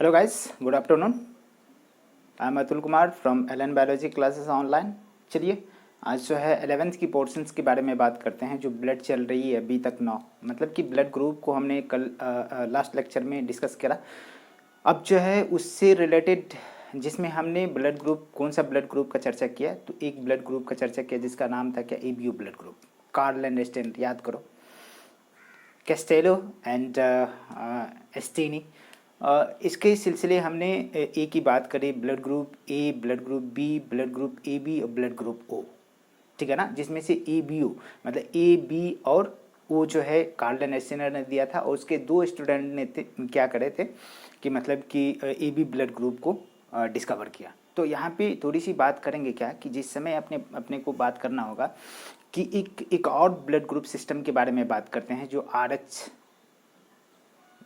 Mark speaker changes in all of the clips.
Speaker 1: Hello guys, good afternoon. I am Atul Kumar from Allen biology classes online. चलिए आज जो है 11th की पोर्शंस के बारे में बात करते हैं जो ब्लड चल रही है अभी तक 9, मतलब कि ब्लड ग्रुप को हमने कल लास्ट लेक्चर में डिस्कस करा। अब जो है उससे रिलेटेड जिसमें हमने ब्लड ग्रुप कौन सा ब्लड ग्रुप का चर्चा किया, तो एक ब्लड ग्रुप का चर्चा किया जिसका नाम था क्या, ABO blood group. Karl Landsteiner, याद करो, कैस्टेलो एंड एस्टीनी। इसके सिलसिले हमने ए की बात करी, blood group A, blood group B, blood group A B और ब्लड ग्रुप ओ, ठीक है ना, जिसमें से ए बी ओ मतलब ए बी और ओ जो है कार्ल एस्टेनर ने दिया था और उसके दो स्टूडेंट ने क्या करे थे कि मतलब कि ए बी ब्लड ग्रुप को डिस्कवर किया। तो यहाँ पे थोड़ी सी बात करेंगे क्या कि जिस समय अपने अपने को बात करना होगा कि एक और ब्लड ग्रुप सिस्टम के बारे में बात करते हैं जो R H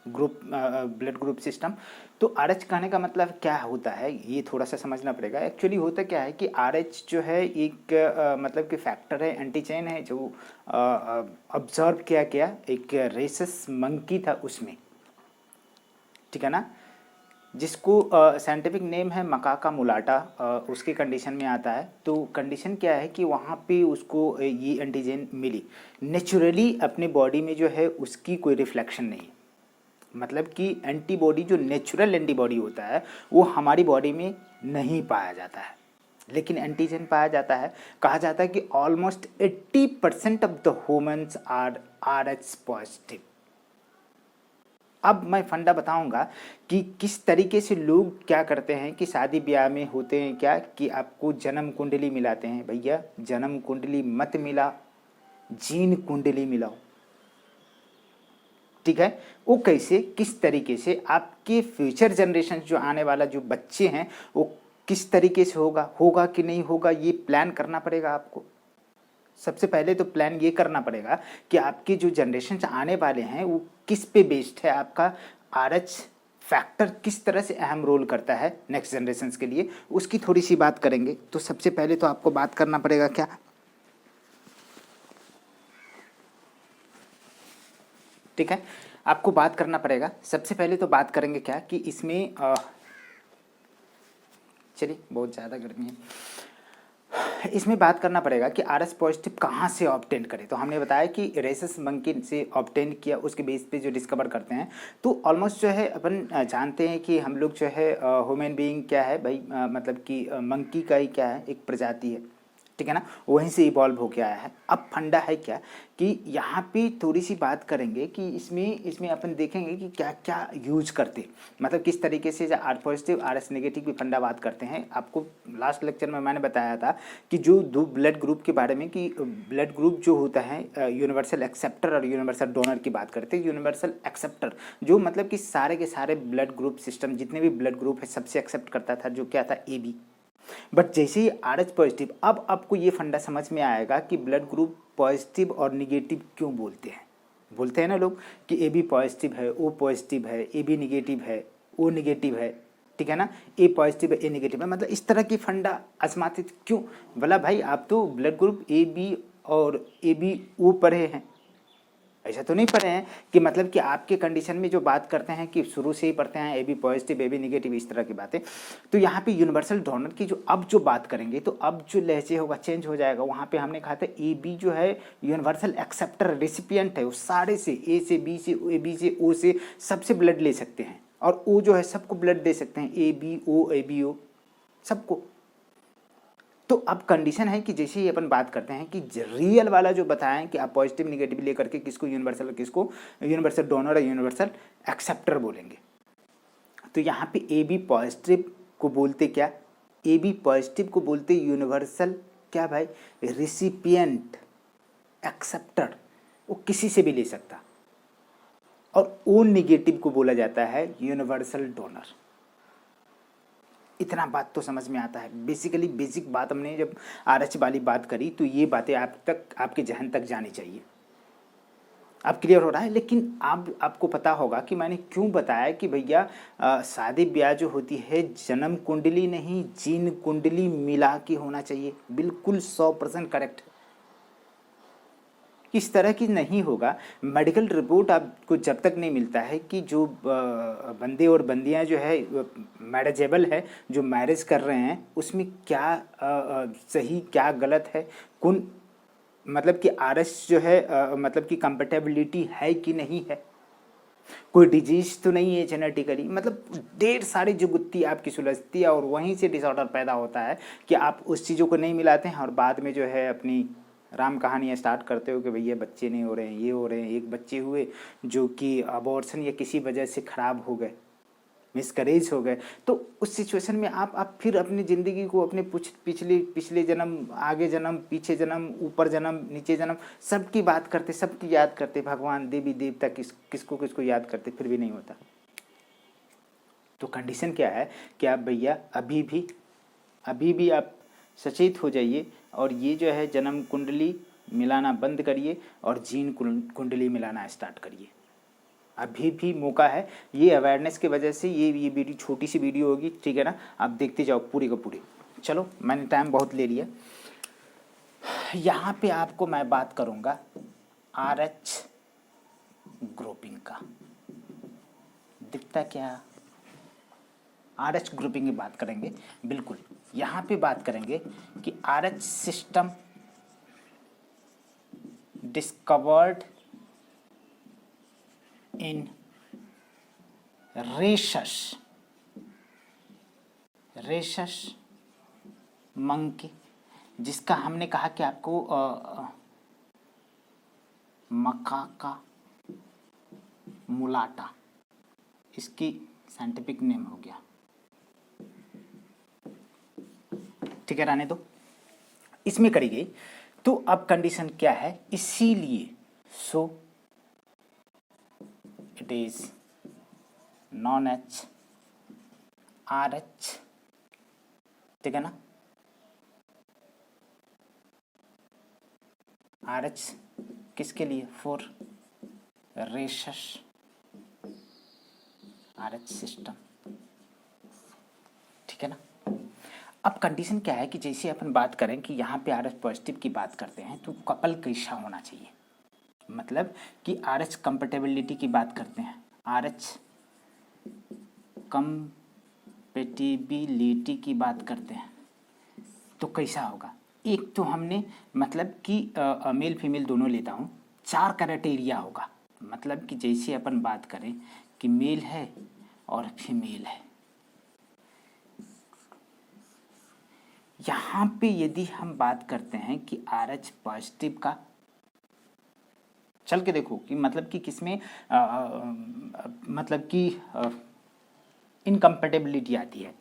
Speaker 1: group blood group system. तो आर एच कहने का मतलब क्या होता है ये थोड़ा सा समझना पड़ेगा। एक्चुअली होता क्या है कि आर एच जो है एक मतलब कि फैक्टर है, एंटीचेन है जो ऑब्जर्व किया गया एक रेसस मंकी था उसमें, ठीक है ना, जिसको साइंटिफिक नेम है मकाका मुलाटा, उसके कंडीशन में आता है। तो कंडीशन क्या है कि वहाँ पे उसको ये एंटीजन मिली नेचुरली, अपने बॉडी में जो है उसकी कोई रिफ्लेक्शन नहीं, मतलब कि एंटीबॉडी जो नेचुरल एंटीबॉडी होता है वो हमारी बॉडी में नहीं पाया जाता है, लेकिन एंटीजन पाया जाता है। कहा जाता है कि almost 80% of the humans are R H positive. अब मैं फंडा बताऊंगा कि किस तरीके से लोग क्या करते हैं कि शादी ब्याह में होते हैं क्या कि आपको जन्म कुंडली मिलाते हैं। भैया जन्म कुंडली मत मिला, जीन कुंडली मिलाओ, ठीक है। वो कैसे, किस तरीके से आपके फ्यूचर जनरेशन जो आने वाला जो बच्चे हैं वो किस तरीके से होगा कि नहीं होगा, ये प्लान करना पड़ेगा आपको। सबसे पहले तो प्लान ये करना पड़ेगा कि आपके जो जनरेशन आने वाले हैं वो किस पे बेस्ड है, आपका आरएच फैक्टर किस तरह से अहम रोल करता है नेक्स्ट जनरेशन के लिए, उसकी थोड़ी सी बात करेंगे। तो सबसे पहले तो आपको बात करना पड़ेगा क्या, ठीक है, आपको बात करना पड़ेगा। सबसे पहले तो बात करेंगे क्या कि इसमें चलिए बहुत ज़्यादा गर्मी है, इसमें बात करना पड़ेगा कि आर एस पॉजिटिव कहाँ से ऑब्टेन करें। तो हमने बताया कि रेसस मंकी से ऑब्टेन किया, उसके बेस पे जो डिस्कवर करते हैं। तो ऑलमोस्ट जो है अपन जानते हैं कि हम लोग जो है ह्यूमन बीइंग क्या है भाई, मतलब कि मंकी का ही क्या है, एक प्रजाति है, ठीक है ना, वहीं से इवॉल्व होके आया है। अब फंडा है क्या कि यहाँ पे थोड़ी सी बात करेंगे कि इसमें इसमें अपन देखेंगे कि क्या क्या यूज करते, मतलब किस तरीके से R positive R S negative की फंडा बात करते हैं। आपको लास्ट लेक्चर में मैंने बताया था कि जो दो ब्लड ग्रुप के बारे में कि ब्लड ग्रुप जो होता है यूनिवर्सल एक्सेप्टर और यूनिवर्सल डोनर की बात करते हैं। यूनिवर्सल एक्सेप्टर जो मतलब कि सारे के सारे ब्लड ग्रुप सिस्टम जितने भी ब्लड ग्रुप है सबसे एक्सेप्ट करता था, जो क्या था, ए बी। बट जैसे ही आर एच पॉजिटिव, अब आपको ये फंडा समझ में आएगा कि ब्लड ग्रुप पॉजिटिव और निगेटिव क्यों बोलते हैं। बोलते हैं ना लोग कि ए बी पॉजिटिव है, ओ पॉजिटिव है, ए बी निगेटिव है, ओ निगेटिव है, ठीक है ना, ए पॉजिटिव है, ए निगेटिव है, मतलब इस तरह की फंडा आजमाते क्यों। बोला भाई आप तो ब्लड ग्रुप ए बी और ए बी ओ पढ़े हैं, ऐसा तो नहीं पढ़े हैं कि मतलब कि आपके कंडीशन में जो बात करते हैं कि शुरू से ही पढ़ते हैं A B positive A B negative इस तरह की बातें। तो यहाँ पे यूनिवर्सल डोनर की जो अब जो बात करेंगे तो अब जो लहजे होगा चेंज हो जाएगा। वहाँ पे हमने कहा था ए बी जो है यूनिवर्सल एक्सेप्टर रेसिपिएंट है, वो सारे से ए से बी से ए बी से ओ से सबसे ब्लड ले सकते हैं, और ओ जो है सबको ब्लड दे सकते हैं, ए बी ओ सबको। तो अब कंडीशन है कि जैसे ही अपन बात करते हैं कि रियल वाला जो बताएं कि आप पॉजिटिव निगेटिव लेकर के किसको यूनिवर्सल डोनर और यूनिवर्सल एक्सेप्टर बोलेंगे। तो यहाँ पे ए बी पॉजिटिव को बोलते क्या, ए बी पॉजिटिव को बोलते यूनिवर्सल क्या भाई, रिसिपिएंट एक्सेप्टर, वो किसी से भी ले सकता। और ओ निगेटिव को बोला जाता है यूनिवर्सल डोनर। इतना बात तो समझ में आता है। बेसिकली बेसिक बात हमने जब आर एच वाली बात करी तो ये बातें आप तक, आपके जहन तक जानी चाहिए। अब क्लियर हो रहा है। लेकिन आपको पता होगा कि मैंने क्यों बताया कि भैया शादी ब्याह जो होती है जन्म कुंडली नहीं जीन कुंडली मिला के होना चाहिए। बिल्कुल 100% करेक्ट। किस तरह की नहीं होगा। मेडिकल रिपोर्ट आपको जब तक नहीं मिलता है कि जो बंदे और बंदियां जो है मैरिजेबल है, जो मैरिज कर रहे हैं, उसमें क्या सही क्या गलत है, कौन मतलब कि आरएस जो है मतलब कि कंपेटेबिलिटी है कि नहीं है, कोई डिजीज तो नहीं है जेनेटिकली, मतलब ढेर सारी जुगुत्ती आपकी सुलझती है और वहीं से डिसऑर्डर पैदा होता है कि आप उस चीज़ों को नहीं मिलाते हैं और बाद में जो है अपनी राम कहानियाँ स्टार्ट करते हो कि भैया बच्चे नहीं हो रहे हैं, ये हो रहे हैं। एक बच्चे हुए जो कि अबॉर्शन या किसी वजह से ख़राब हो गए, मिसकरेज हो गए, तो उस सिचुएशन में आप फिर अपनी ज़िंदगी को अपने पिछले पिछले जन्म, आगे जन्म, पीछे जन्म, ऊपर जन्म, नीचे जन्म, सबकी बात करते, सबकी याद करते, भगवान देवी देवता किसको किसको याद करते, फिर भी नहीं होता। तो कंडीशन क्या है कि आप भैया अभी भी आप सचेत हो जाइए और ये जो है जन्म कुंडली मिलाना बंद करिए और जीन कुंडली मिलाना स्टार्ट करिए। अभी भी मौका है। ये अवेयरनेस की वजह से ये वीडियो छोटी सी वीडियो होगी, ठीक है ना, आप देखते जाओ पूरी का पूरी। चलो मैंने टाइम बहुत ले लिया। यहाँ पे आपको मैं बात करूँगा RH ग्रुपिंग का। दिखता क्या? RH ग्रुपिंग की बात करेंगे, बिल्कुल। यहाँ पे बात करेंगे कि RH system discovered in rhesus monkey, जिसका हमने कहा कि आपको मकाका मुलाटा, इसकी साइंटिफिक नेम हो गया, ठीक है, रहने दो। इसमें करी गई। तो अब कंडीशन क्या है, इसीलिए so it is non H RH, ठीक है ना। RH किसके लिए? फॉर रेशस RH सिस्टम, ठीक है ना। अब कंडीशन क्या है कि जैसे अपन बात करें कि यहाँ पे RH पॉजिटिव की बात करते हैं तो कपल कैसा होना चाहिए, मतलब कि RH कंपेटेबिलिटी की बात करते हैं, RH कंपेटिबिलिटी की बात करते हैं तो कैसा होगा। एक तो हमने मतलब कि मेल फीमेल दोनों लेता हूँ, 4 क्राइटेरिया होगा। मतलब कि जैसे अपन बात करें कि मेल है और फीमेल है, यहाँ पे यदि हम बात करते हैं कि RH पॉजिटिव का, चल के देखो कि मतलब कि किसमें मतलब कि इनकम्पेटेबिलिटी आती है,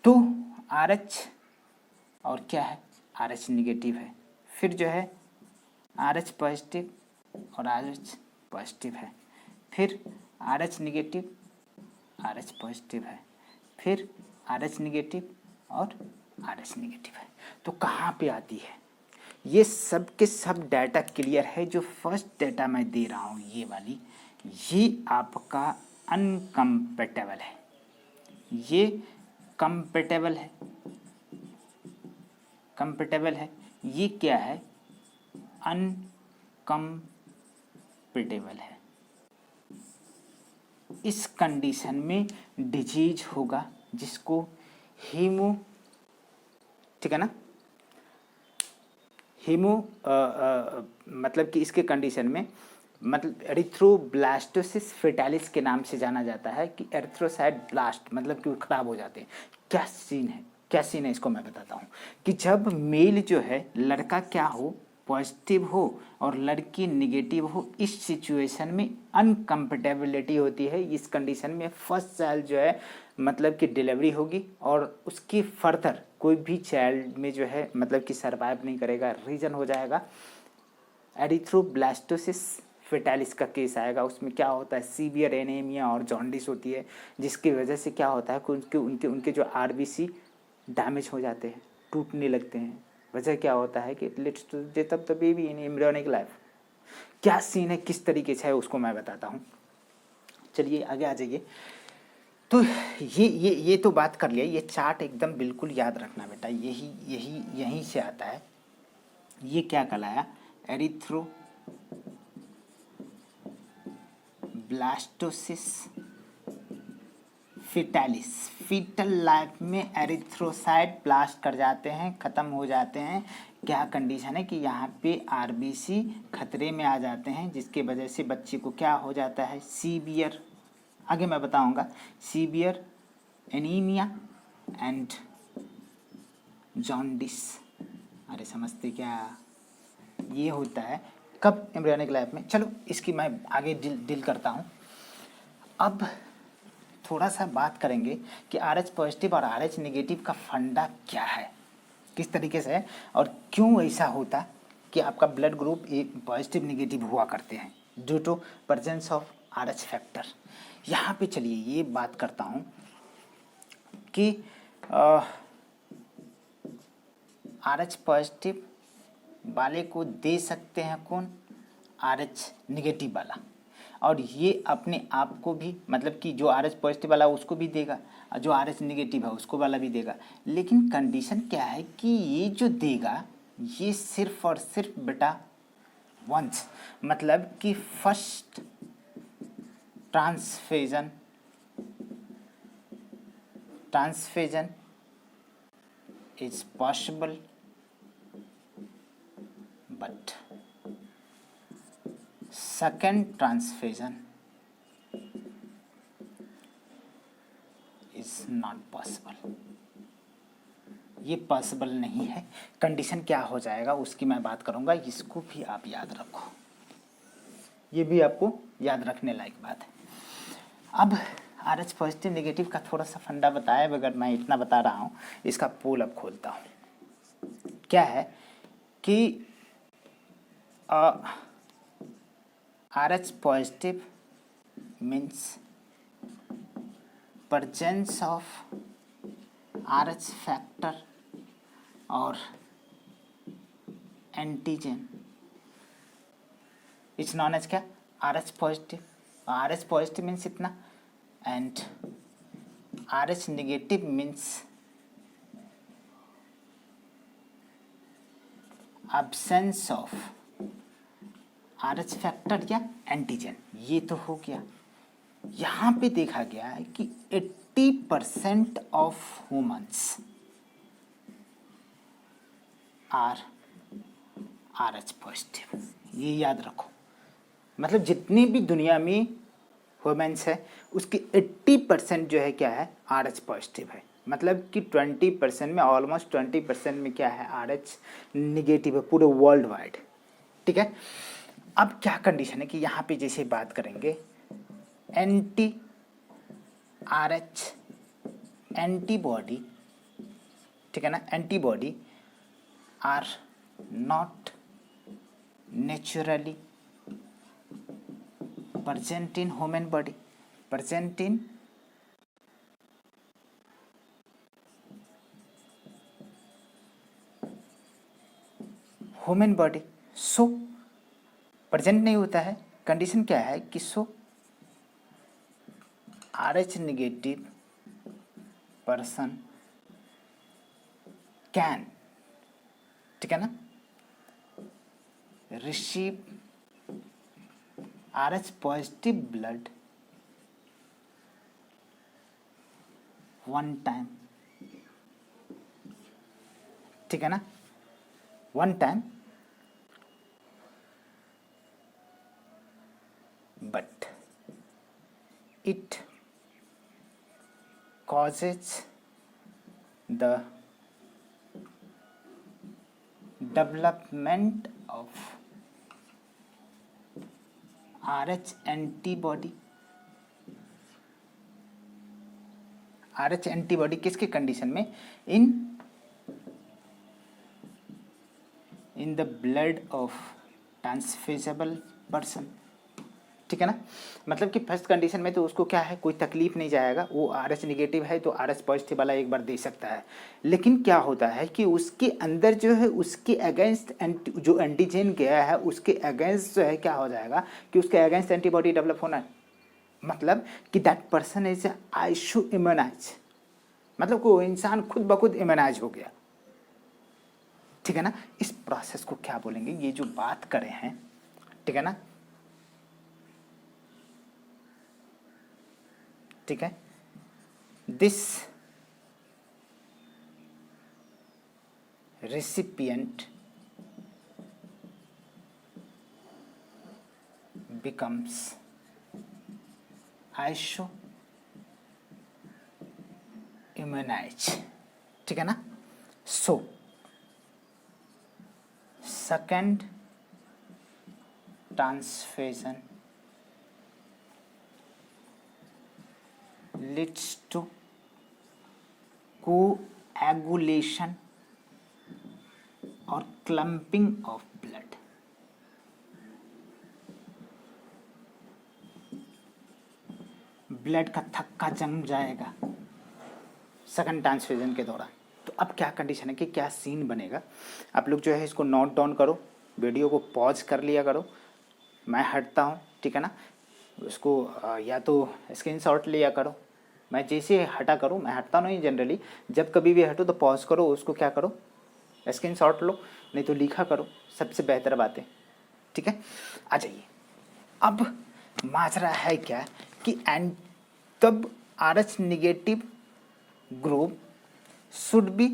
Speaker 1: तो RH और क्या है, RH निगेटिव है, फिर जो है RH पॉजिटिव और RH पॉजिटिव है, फिर RH निगेटिव, RH पॉजिटिव है, फिर RH निगेटिव और RH निगेटिव है। तो कहाँ पे आती है, ये सब के सब डाटा क्लियर है। जो फर्स्ट डाटा मैं दे रहा हूँ ये वाली, ये आपका अनकम्पेटेबल है, ये कंपेटेबल है, कंपेटेबल है, ये क्या है, अनकम्पेटेबल है। इस कंडीशन में डिजीज होगा जिसको हीमो, ठीक है ना, हीमो मतलब कि इसके कंडीशन में मतलब एरिथ्रोब्लास्टोसिस फेटालिस के नाम से जाना जाता है कि एरिथ्रोसाइट ब्लास्ट, मतलब कि वो खराब हो जाते हैं। क्या सीन है, क्या सीन है, इसको मैं बताता हूँ कि जब मेल जो है, लड़का क्या हो, पॉजिटिव हो और लड़की निगेटिव हो, इस सिचुएशन में अनकम्पेटेबिलिटी होती है। इस कंडीशन में फर्स्ट चाइल्ड जो है मतलब कि डिलीवरी होगी और उसकी फर्दर कोई भी चाइल्ड में जो है मतलब कि सर्वाइव नहीं करेगा, रीजन हो जाएगा एरिथ्रोब्लास्टोसिस फेटालिस का केस आएगा। उसमें क्या होता है, सीवियर एनीमिया और जॉन्डिस होती है, जिसकी वजह से क्या होता है कि उनके जो RBC डैमेज हो जाते हैं, टूटने लगते हैं। वजह क्या होता है कि leads to death of the baby in embryonic life. क्या सीन है, किस तरीके से है, उसको मैं बताता हूँ। चलिए आगे आ जाइए। तो ये तो बात कर लिया। ये चार्ट एकदम बिल्कुल याद रखना बेटा, यहीं से आता है। ये क्या कहलाया, erythroblastosis fetalis, fetal life में एरिथ्रोसाइट ब्लास्ट कर जाते हैं, ख़त्म हो जाते हैं। क्या कंडीशन है कि यहाँ पे आरबीसी खतरे में आ जाते हैं, जिसके वजह से बच्चे को क्या हो जाता है, सीवियर, आगे मैं बताऊँगा, सीवियर एनीमिया एंड जॉन्डिस। अरे समझते क्या, ये होता है कब, एम्ब्रियोनिक लाइफ में। चलो इसकी मैं आगे डील करता हूँ। अब थोड़ा सा बात करेंगे कि RH पॉजिटिव और RH नेगेटिव का फंडा क्या है, किस तरीके से है और क्यों ऐसा होता कि आपका blood group A positive negative हुआ करते हैं due to presence of RH factor. यहाँ पे चलिए ये बात करता हूँ कि RH पॉजिटिव वाले को दे सकते हैं कौन, RH निगेटिव वाला, और ये अपने आप को भी, मतलब कि जो RH पॉजिटिव वाला उसको भी देगा और जो RH निगेटिव है उसको वाला भी देगा। लेकिन कंडीशन क्या है कि ये जो देगा ये सिर्फ और सिर्फ बेटा वंस, मतलब कि first transfusion is possible but second transfusion is not possible. ये पॉसिबल नहीं है। कंडीशन क्या हो जाएगा उसकी मैं बात करूंगा, इसको भी आप याद रखो, ये भी आपको याद रखने लायक बात है। अब RH पॉजिटिव नेगेटिव का थोड़ा सा फंडा बताया बगैर मैं इतना बता रहा हूँ, इसका पोल अब खोलता हूँ। क्या है कि RH positive means presence of RH factor और एंटीजन इट्स नॉन एज क्या, RH positive. RH positive means इतना and RH negative means absence of RH factor या एंटीजन। ये तो हो गया। यहाँ पे देखा गया है कि 80% of humans are RH positive, ये याद रखो। मतलब जितनी भी दुनिया में ह्यूमंस है उसके 80% जो है क्या है, RH पॉजिटिव है। मतलब कि 20% में, ऑलमोस्ट 20% में क्या है, RH निगेटिव है पूरे वर्ल्ड वाइड। ठीक है। अब क्या कंडीशन है कि यहाँ पे जैसे बात करेंगे एंटी RH एंटीबॉडी, ठीक है ना, antibody are not naturally present in human body, present in human body. So present नहीं होता है। कंडीशन क्या है कि so RH negative person can, ठीक है ना, receive RH positive blood one time, ठीक है ना, one time, but it causes the development of RH antibody। RH antibody किसके कंडीशन में, in the blood of transfusable person, ठीक है ना। मतलब कि फर्स्ट कंडीशन में तो उसको क्या है, कोई तकलीफ नहीं जाएगा, वो RH नेगेटिव है तो RH पॉजिटिव वाला एक बार दे सकता है। लेकिन क्या होता है कि उसके अंदर जो है उसके अगेंस्ट जो एंटीजन गया है उसके अगेंस्ट जो है क्या हो जाएगा कि उसके अगेंस्ट एंटीबॉडी डेवलप होना, मतलब कि that person is iso immunise, मतलब को इंसान खुद ब खुद इम्यूनाइज हो गया, ठीक है ना। इस प्रोसेस को क्या बोलेंगे, ये जो बात करें हैं, ठीक है ना, ठीक है। दिस recipient becomes immunized, ठीक है ना। So second transfusion leads to coagulation और clumping of blood। ब्लड का थक्का जम जाएगा सेकंड ट्रांसफ्यूजन के दौरान। तो अब क्या कंडीशन है कि क्या सीन बनेगा, आप लोग जो है इसको नोट डाउन करो, वीडियो को पॉज कर लिया करो। मैं हटता हूँ, ठीक है ना, उसको या तो स्क्रीनशॉट लिया करो। मैं जैसे हटा करूँ, मैं हटता नहीं जनरली, जब कभी भी हटो तो पॉज करो, उसको क्या करो स्क्रीनशॉट लो, नहीं तो लिखा करो, सबसे बेहतर बात है, ठीक है। आ जाइए, अब माजरा है क्या कि तब RH negative group should be,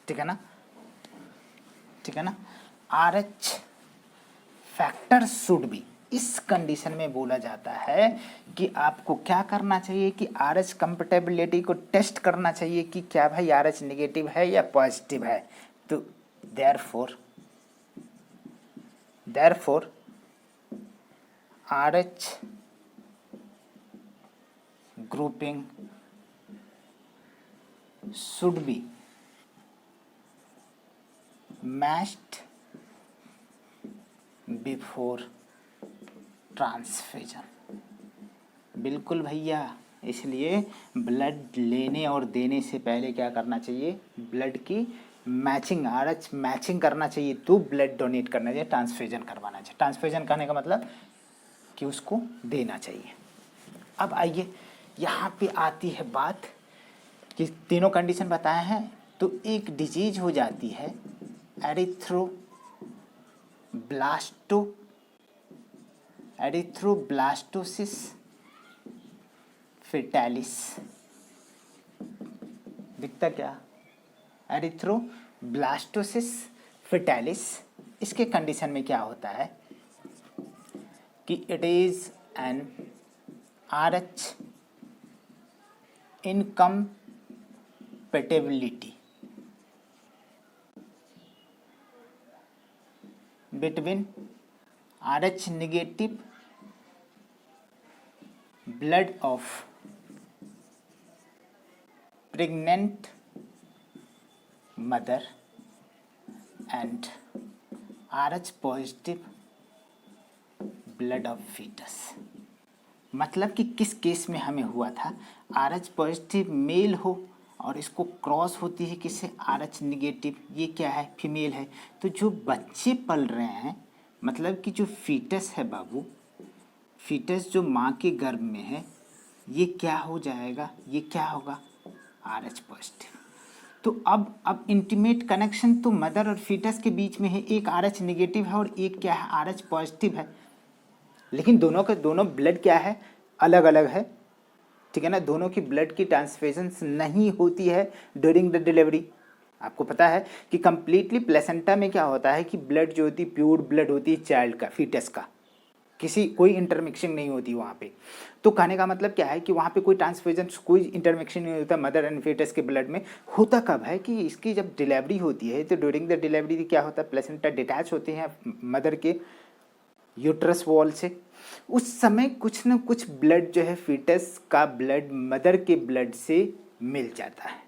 Speaker 1: ठीक है ना, ठीक है ना, RH फैक्टर शुड बी। इस कंडीशन में बोला जाता है कि आपको क्या करना चाहिए कि RH कंपेटेबिलिटी को टेस्ट करना चाहिए कि क्या भाई RH नेगेटिव है या पॉजिटिव है। तो therefore RH grouping should be matched before transfusion. बिल्कुल भैया, इसलिए ब्लड लेने और देने से पहले क्या करना चाहिए, ब्लड की मैचिंग, RH मैचिंग करना चाहिए, तो ब्लड डोनेट करना चाहिए, ट्रांसफ्यूजन करवाना चाहिए। ट्रांसफ्यूजन करने का मतलब कि उसको देना चाहिए। अब आइए यहाँ पे आती है बात कि तीनों कंडीशन बताए हैं, तो एक डिजीज हो जाती है एरिथ्रोब्लास्टोसिस फेटालिस। दिखता क्या, एरिथ्रोब्लास्टोसिस फेटालिस। इसके कंडीशन में क्या होता है कि it is an RH incompatibility between RH negative blood of pregnant mother and RH positive blood of fetus। मतलब कि किस केस में हमें हुआ था, RH पॉजिटिव मेल हो और इसको क्रॉस होती है किससे, RH निगेटिव, ये क्या है, फीमेल है। तो जो बच्चे पल रहे हैं, मतलब कि जो फीटस है बाबू, फीटस जो माँ के गर्भ में है, ये क्या हो जाएगा, ये क्या होगा, RH पॉजिटिव। तो अब इंटीमेट कनेक्शन तो मदर और फीटस के बीच में है, एक RH निगेटिव है और एक क्या है, RH पॉजिटिव है, लेकिन दोनों के दोनों ब्लड क्या है, अलग अलग है, ठीक है ना। दोनों की ब्लड की ट्रांसफ्यूजन नहीं होती है ड्यूरिंग द डिलीवरी। आपको पता है कि कंप्लीटली प्लेसेंटा में क्या होता है कि ब्लड जो होती है प्योर ब्लड होती है चाइल्ड का, फीटस का, कोई इंटरमिक्सिंग नहीं होती वहाँ पे। तो कहने का मतलब क्या है कि वहाँ पे कोई ट्रांसफ्यूजन, कोई इंटरमिक्सिंग नहीं होता मदर एंड फीटस के ब्लड में। होता कब है कि इसकी जब डिलीवरी होती है, तो ड्यूरिंग द डिलीवरी क्या होता है, प्लेसेंटा डिटैच होते हैं मदर के यूट्रस वॉल से। उस समय कुछ न कुछ ब्लड जो है फीटस का ब्लड मदर के ब्लड से मिल जाता है।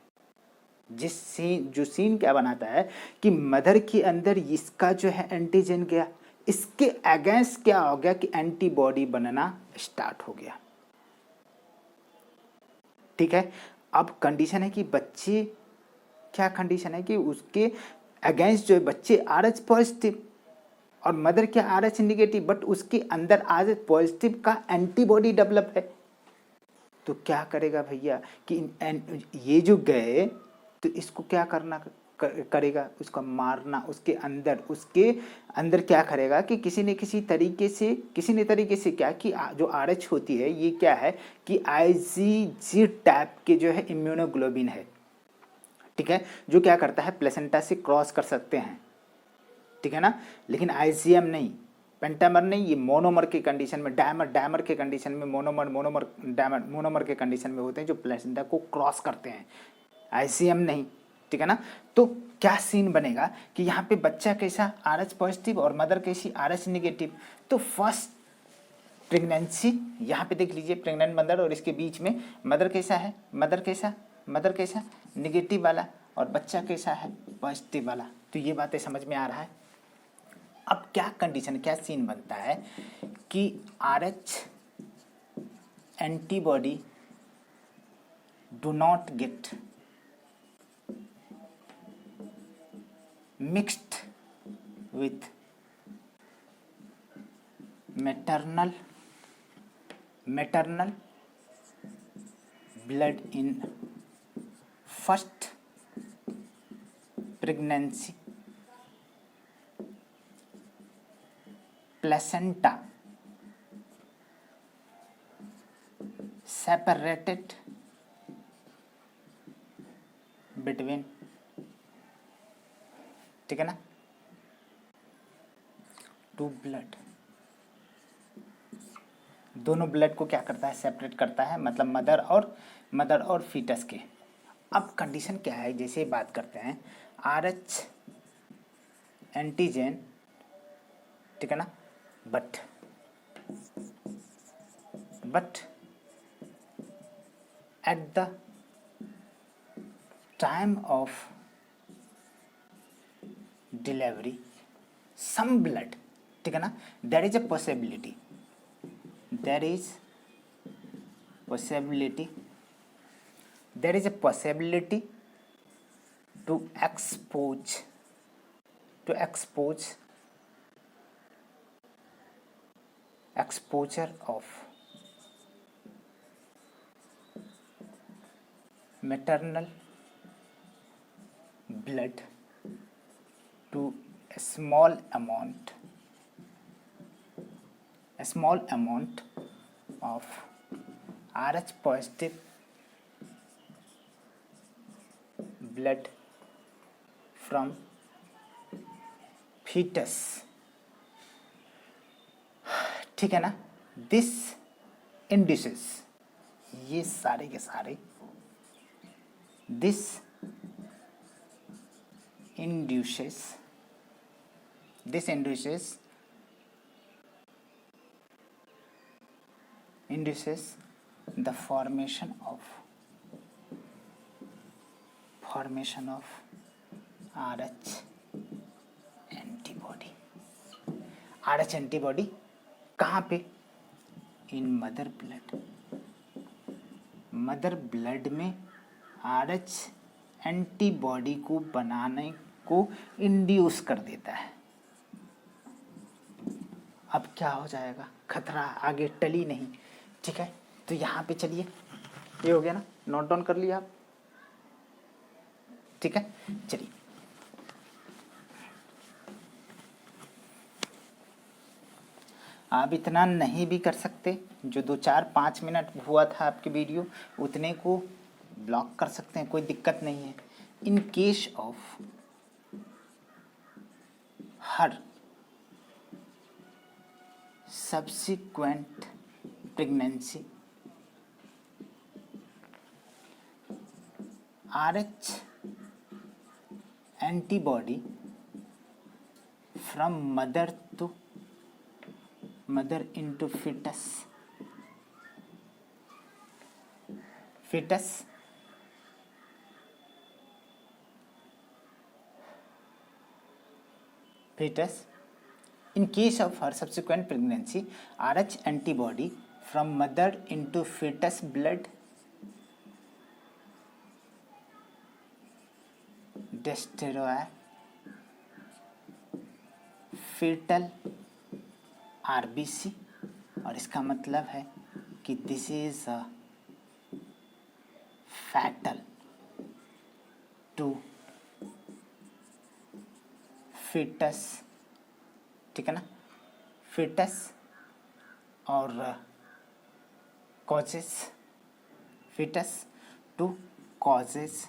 Speaker 1: जो सीन क्या बनाता है कि मदर के अंदर इसका जो है एंटीजन गया, इसके अगेंस्ट क्या हो गया कि एंटीबॉडी बनना स्टार्ट हो गया, ठीक है। अब कंडीशन है कि बच्चे, क्या कंडीशन है कि उसके अगेंस्ट जो है बच्चे RH पॉजिटिव और मदर क्या RH निगेटिव, बट उसके अंदर RH पॉजिटिव का एंटीबॉडी डेवलप है। तो क्या करेगा भैया कि ये जो गए, तो इसको क्या करना, करेगा, उसका मारना, उसके अंदर क्या करेगा कि किसी न तरीके से क्या कि जो आरएच होती है ये क्या है कि आईजीजी टाइप के जो है इम्यूनोग्लोबिन है, ठीक है, जो क्या करता है प्लेसेंटा से क्रॉस कर सकते हैं, ठीक है ना। लेकिन आईजीएम नहीं, पेंटामर नहीं, ये मोनोमर के कंडीशन में, डायमर के कंडीशन में, मोनोमर के कंडीशन में होते हैं जो प्लेसेंटा को क्रॉस करते हैं, आईजीएम नहीं, ठीक है ना। तो क्या सीन बनेगा कि यहाँ पे बच्चा कैसा आरएच पॉजिटिव और मदर कैसी आरएच निगेटिव। तो फर्स्ट प्रेगनेंसी यहाँ पे देख लीजिए, प्रेग्नेंट मदर और इसके बीच में मदर कैसा है, मदर कैसा निगेटिव वाला और बच्चा कैसा है पॉजिटिव वाला। तो ये बातें समझ में आ रहा है। अब क्या कंडीशन, क्या सीन बनता है कि RH antibody do not gate mixed with maternal blood in first pregnancy. Placenta separated between, ठीक है ना, टू ब्लड, दोनों ब्लड को क्या करता है सेपरेट करता है, मतलब मदर और फीटस के। अब कंडीशन क्या है, जैसे बात करते हैं आरएच एंटीजन, ठीक है ना, but at the time of delivery some blood, ठीक है ना, there is a possibility to expose exposure of maternal blood to a small amount of RH positive blood from fetus, ठीक है ना। दिस इंड्यूसेस, ये सारे के सारे this induces the formation of RH antibody। RH antibody कहाँ पे, इन mother blood में RH एंटीबॉडी को बनाने को इंड्यूस कर देता है। अब क्या हो जाएगा, खतरा आगे टली नहीं, ठीक है। तो यहाँ पे चलिए, ये हो गया ना, नोट डाउन कर लिया आप, ठीक है। चलिए आप इतना नहीं भी कर सकते, जो 2-4-5 मिनट हुआ था आपकी वीडियो उतने को ब्लॉक कर सकते हैं, कोई दिक्कत नहीं है। In case of her subsequent pregnancy, RH antibody from mother into fetus in case of her subsequent pregnancy, RH antibody from mother into fetus blood destroy fetal RBC, और इसका मतलब है कि this is a fatal to fetus, ठीक है ना, foetus और causes, foetus to causes,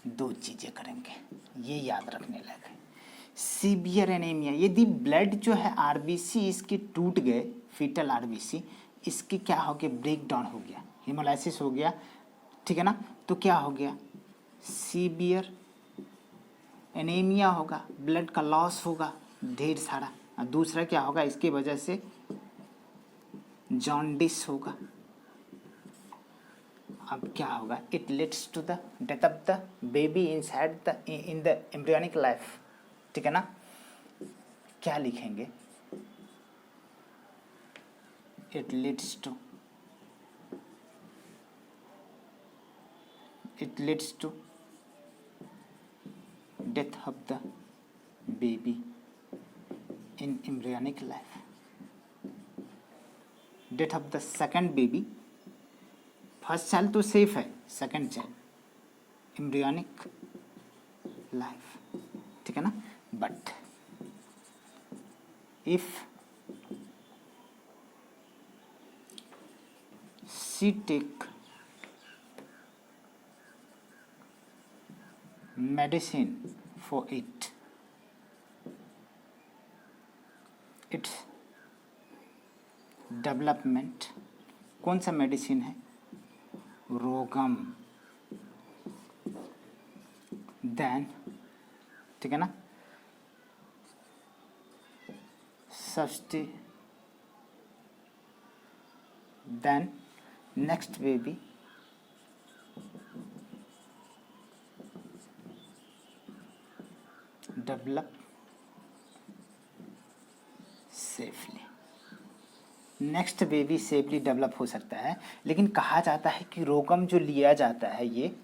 Speaker 1: दो चीज़ें करेंगे, ये याद रखने लायक है। सीवियर एनीमिया, यदि ब्लड जो है आरबीसी इसके टूट गए, फीटल आरबीसी इसकी क्या हो गया, ब्रेक डाउन हो गया, हिमोलाइसिस हो गया, ठीक है ना, तो क्या हो गया, सीवियर एनीमिया होगा, ब्लड का लॉस होगा ढेर सारा। और दूसरा क्या होगा, इसकी वजह से जॉन्डिस होगा। अब क्या होगा, it leads to the death of the baby inside the in the embryonic life, ठीक है ना। क्या लिखेंगे, it leads to death of the baby in embryonic life, death of the second baby, first child तो safe है, second child embryonic life, ठीक है ना। But if she take medicine for its development, कौन सा मेडिसिन है, RhoGAM, then, ठीक है ना, then next baby develop safely, next baby safely develop हो सकता है। लेकिन कहा जाता है कि रोगम जो लिया जाता है ये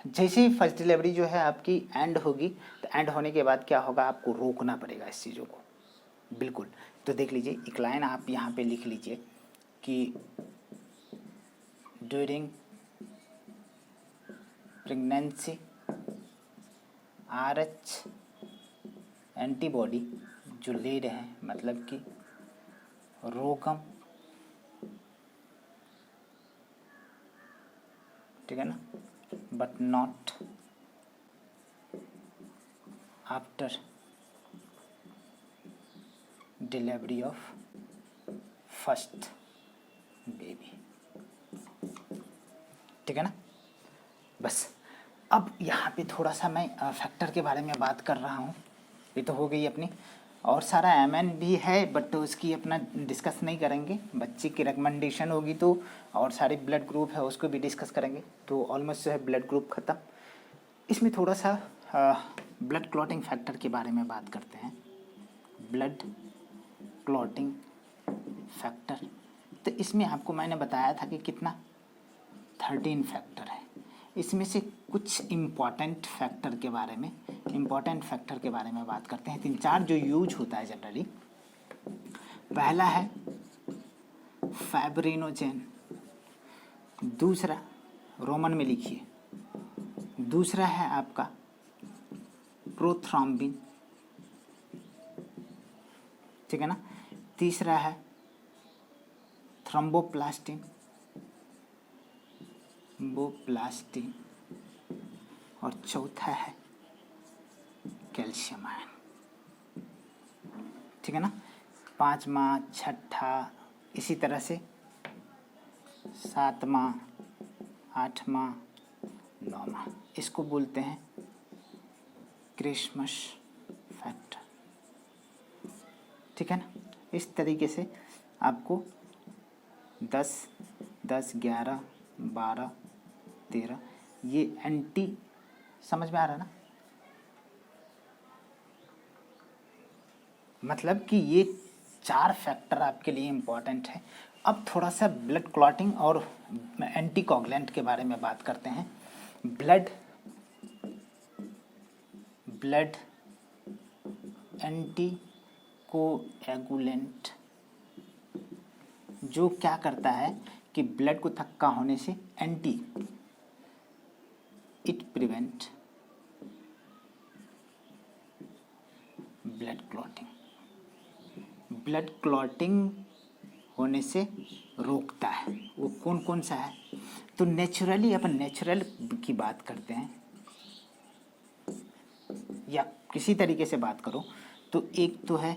Speaker 1: जैसे ही फर्स्ट डिलीवरी जो है आपकी एंड होगी, तो एंड होने के बाद क्या होगा, आपको रोकना पड़ेगा इस चीज़ों को, बिल्कुल। तो देख लीजिए, एक लाइन आप यहाँ पे लिख लीजिए कि ड्यूरिंग प्रेगनेंसी RH एंटीबॉडी जो ले रहे हैं, मतलब कि रोगम, ठीक है ना, but not after delivery of first baby, ठीक है ना। बस अब यहाँ पे थोड़ा सा मैं फैक्टर के बारे में बात कर रहा हूँ, ये तो हो गई अपनी, और सारा MN भी है बट उसकी अपना डिस्कस नहीं करेंगे, बच्चे की रिकमेंडेशन होगी तो, और सारे ब्लड ग्रुप है उसको भी डिस्कस करेंगे, तो ऑलमोस्ट जो है ब्लड ग्रुप ख़त्म। इसमें थोड़ा सा ब्लड क्लॉटिंग फैक्टर के बारे में बात करते हैं, ब्लड क्लॉटिंग फैक्टर। तो इसमें आपको मैंने बताया था कि कितना 13 फैक्टर है, इसमें से कुछ इम्पॉर्टेंट फैक्टर के बारे में बात करते हैं। 3-4 जो यूज होता है जनरली, पहला है फाइब्रिनोजेन, दूसरा रोमन में लिखिए, दूसरा है आपका प्रोथ्रॉम्बिन, ठीक है ना, तीसरा है थ्रोम्बोप्लास्टिन, और चौथा है कैल्शियम आयन, ठीक है ना। 5वां, 6ठा, इसी तरह से 7वां, 8वां, 9वां, इसको बोलते हैं क्रिसमस फैक्टर, ठीक है ना। इस तरीके से आपको 10, 10, 11, 12, 13 ये एंटी, समझ में आ रहा ना, मतलब कि ये 4 फैक्टर आपके लिए इम्पॉर्टेंट है। अब थोड़ा सा ब्लड क्लॉटिंग और एंटीकोगुलेंट के बारे में बात करते हैं। ब्लड एंटीकोएगुलेंट जो क्या करता है कि ब्लड को थक्का होने से it prevent blood clotting, blood clotting होने से रोकता है। वो कौन कौन सा है? तो नेचुरली अपन नेचुरल की बात करते हैं या किसी तरीके से बात करो तो एक तो है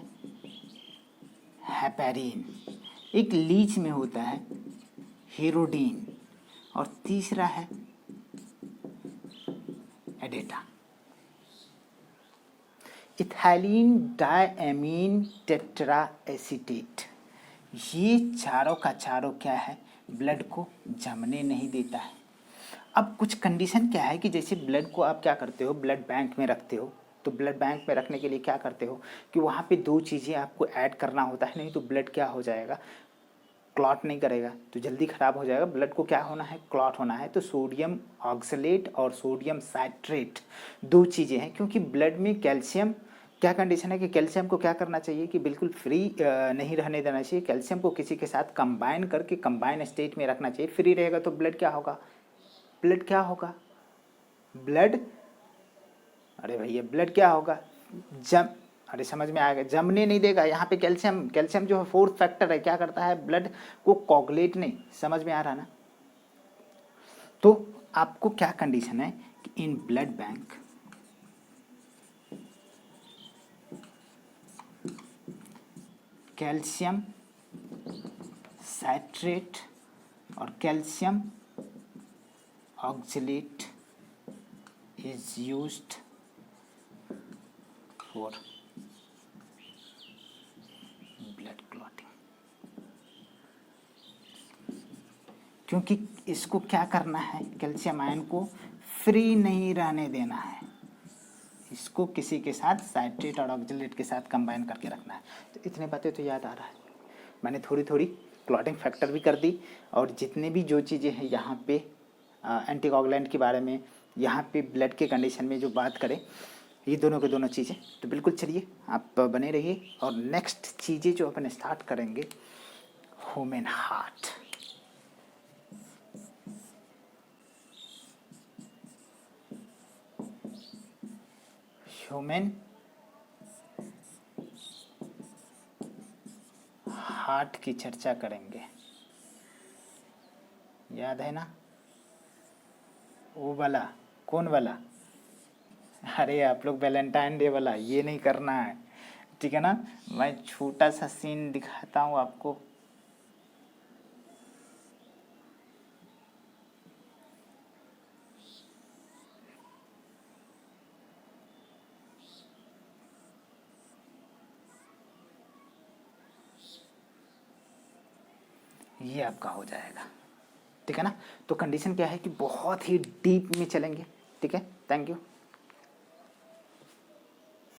Speaker 1: हेपेरिन, एक लीच में होता है हेरोडीन, और तीसरा है एडेटा। इथाइलिन डायमीन टेट्रा एसीटेट, ये चारों का चारों क्या है? ब्लड को जमने नहीं देता है। अब कुछ कंडीशन क्या है कि जैसे ब्लड को आप क्या करते हो, ब्लड बैंक में रखते हो, तो ब्लड बैंक में रखने के लिए क्या करते हो कि वहाँ पे दो चीज़ें आपको ऐड करना होता है, नहीं तो ब्लड क्या हो जाएगा, क्लॉट नहीं करेगा तो जल्दी ख़राब हो जाएगा। ब्लड को क्या होना है? क्लॉट होना है। तो सोडियम ऑक्सलेट और सोडियम साइट्रेट दो चीज़ें हैं, क्योंकि ब्लड में कैल्शियम, क्या कंडीशन है कि कैल्शियम को क्या करना चाहिए कि बिल्कुल फ्री नहीं रहने देना चाहिए, कैल्शियम को किसी के साथ कंबाइन करके कंबाइन स्टेट में रखना चाहिए। फ्री रहेगा तो ब्लड क्या होगा? ब्लड क्या होगा? ब्लड, अरे भैया ब्लड क्या होगा? जम, अरे समझ में आएगा, जमने नहीं देगा। यहाँ पे कैल्शियम, कैल्शियम जो है फोर्थ फैक्टर है, क्या करता है? ब्लड को कोगुलेट नहीं, समझ में आ रहा ना? तो आपको क्या कंडीशन है कि in blood bank calcium citrate और calcium oxalate is used for blood clotting. क्योंकि इसको क्या करना है? कैल्शियम आयन को फ्री नहीं रहने देना है, इसको किसी के साथ साइट्रेट और ऑक्सलेट के साथ कंबाइन करके रखना है। तो इतने बातें तो याद आ रहा है, मैंने थोड़ी थोड़ी क्लॉटिंग फैक्टर भी कर दी, और जितने भी जो चीज़ें हैं यहाँ पे एंटीकोगुलेंट के बारे में, यहाँ पे ब्लड के कंडीशन में जो बात करें, ये दोनों के दोनों चीज़ें। तो बिल्कुल चलिए आप बने रहिए, और नेक्स्ट चीज़ें जो अपन स्टार्ट करेंगे, ह्यूमन हार्ट। ह्यूमन हार्ट की चर्चा करेंगे, याद है ना? वो वाला, कौन वाला? अरे आप लोग वैलेंटाइन डे वाला, ये नहीं करना है, ठीक है ना? मैं छोटा सा सीन दिखाता हूँ आपको। ये आपका हो जाएगा, ठीक है ना? तो कंडीशन क्या है कि बहुत ही डीप में चलेंगे, ठीक है? Thank you.